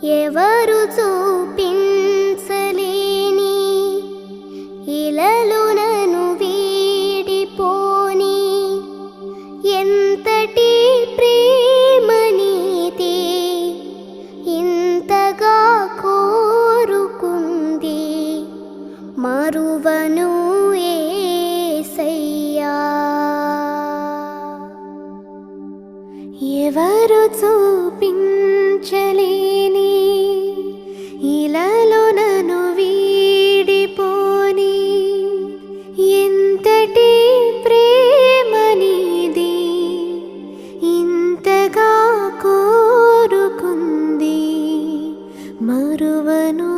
ఎవరు చూపించలేని ఇలలో నన్ను వీడిపోని ఎంతటి ప్రేమ నీది ఇంతగా కోరుకుంది మరువను యేసయ్యా. ఎవరు చూపించలేని ఇలలో నన్ను వీడిపోని ఎంతటి ప్రేమ నీది ఇంతగా కోరుకుంది మరువను